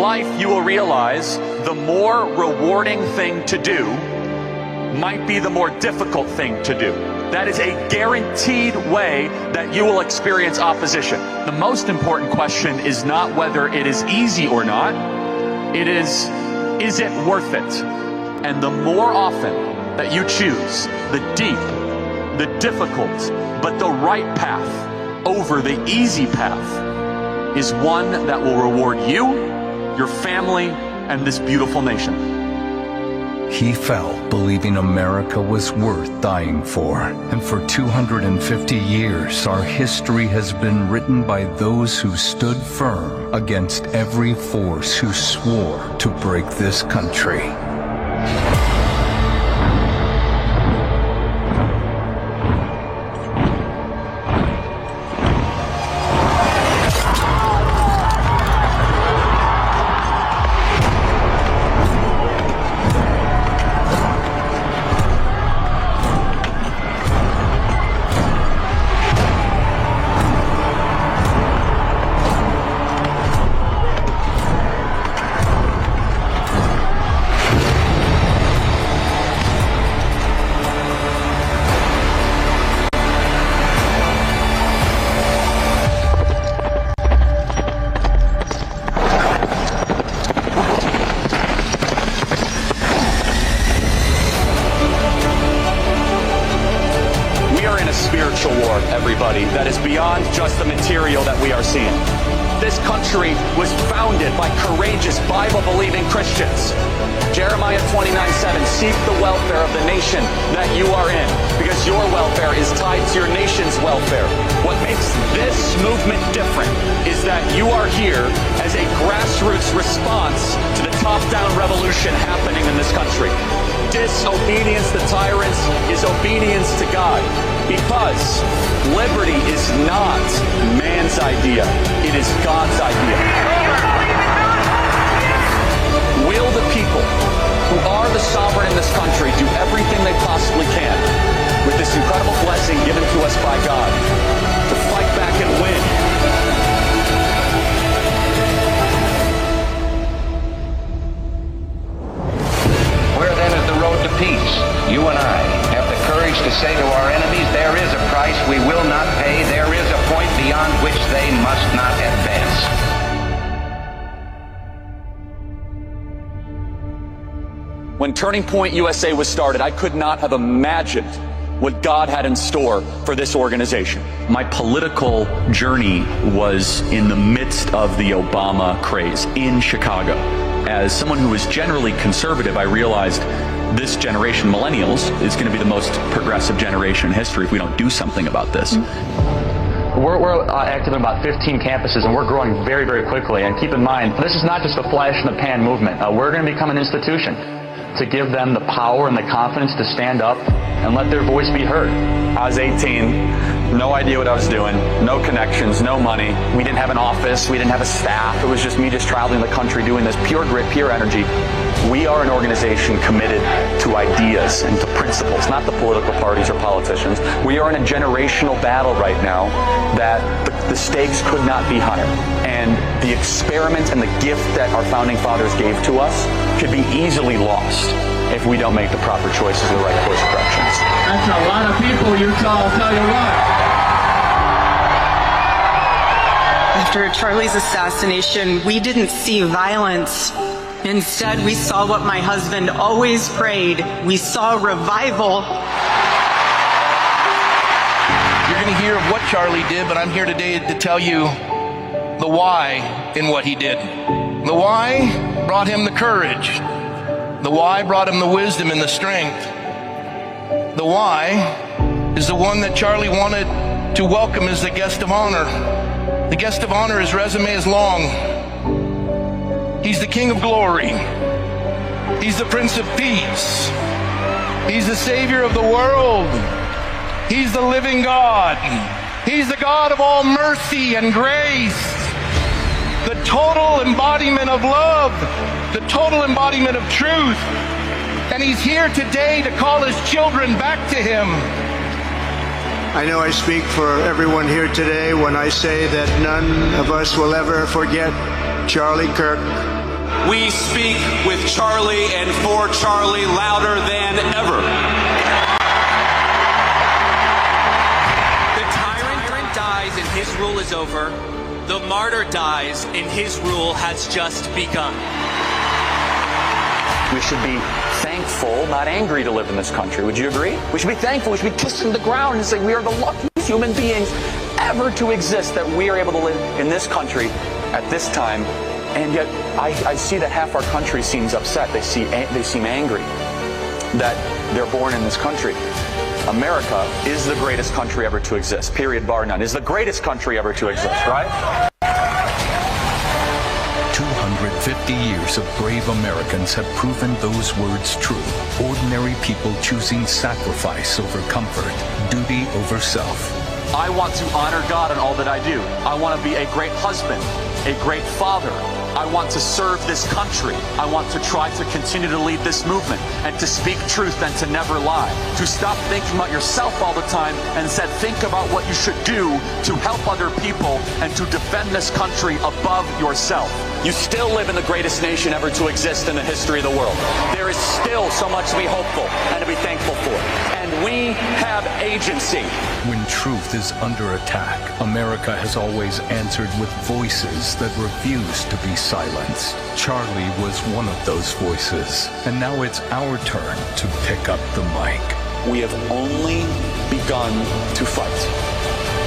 life, you will realize the more rewarding thing to do might be the more difficult thing to do. That is a guaranteed way that you will experience opposition. The most important question is not whether it is easy or not. It is it worth it? And the more often that you choose the deep, the difficult, but the right path over the easy path is one that will reward you, your family, and this beautiful nation. He fell believing America was worth dying for. And for 250 years, our history has been written by those who stood firm against every force who swore to break this country. Spiritual war, everybody, that is beyond just the material that we are seeing. This country was founded by courageous Bible-believing Christians. Jeremiah 29:7, seek the welfare of the nation that you are in, because your welfare is tied to your nation's welfare. What makes this movement different is that you are here as a grassroots response to the top-down revolution happening in this country. Disobedience to tyrants is obedience to God, because liberty is not man's idea, it is God's idea. Will the people who are the sovereign in this country do everything they possibly can with this incredible blessing given to us by God to fight back and win? Where then is the road to peace? You and I have the courage to say to our enemies, there is a price we will not pay. There is a point beyond which they must not advance. When Turning Point USA was started, I could not have imagined what God had in store for this organization. My political journey was in the midst of the Obama craze in Chicago. As someone who was generally conservative, I realized this generation, millennials, is going to be the most progressive generation in history if we don't do something about this. We're active in about 15 campuses, and we're growing very, very quickly. And keep in mind, this is not just a flash in the pan movement. We're going to become an institution to give them the power and the confidence to stand up and let their voice be heard. I was 18, no idea what I was doing, no connections, no money. We didn't have an office, we didn't have a staff. It was just me just traveling the country doing this, pure grit, pure energy. We are an organization committed to ideas and to principles, not the political parties or politicians. We are in a generational battle right now that the stakes could not be higher. And the experiment and the gift that our founding fathers gave to us could be easily lost if we don't make the proper choices and the right course corrections. That's a lot of people, Utah, I'll tell you what. After Charlie's assassination, we didn't see violence. Instead, we saw what my husband always prayed. We saw revival. You're going to hear of what Charlie did, but I'm here today to tell you the why in what he did. The why brought him the courage. The why brought him the wisdom and the strength. The why is the one that Charlie wanted to welcome as the guest of honor. The guest of honor, his resume is long. He's the King of Glory. He's the Prince of Peace. He's the Savior of the world. He's the living God. He's the God of all mercy and grace. The total embodiment of love. The total embodiment of truth. And he's here today to call his children back to him. I know I speak for everyone here today when I say that none of us will ever forget Charlie Kirk, we speak with Charlie and for Charlie louder than ever. The tyrant dies and his rule is over. The martyr dies and his rule has just begun. We should be thankful, not angry, to live in this country. Would you agree? We should be thankful. We should be kissing the ground and saying we are the luckiest human beings ever to exist, that we are able to live in this country at this time. And yet I see that half our country seems upset. They seem angry that they're born in this country. America is the greatest country ever to exist, period, bar none. Is the greatest country ever to exist, right? 250 years of brave Americans have proven those words true. Ordinary people choosing sacrifice over comfort, duty over self. I want to honor God in all that I do. I want to be a great husband, a great father. I want to serve this country. I want to try to continue to lead this movement and to speak truth and to never lie. To stop thinking about yourself all the time and instead think about what you should do to help other people and to defend this country above yourself. You still live in the greatest nation ever to exist in the history of the world. There is still so much to be hopeful and to be thankful for. And we have agency. When truth is under attack, America has always answered with voices that refuse to be silenced. Charlie was one of those voices, and now it's our turn to pick up the mic. We have only begun to fight.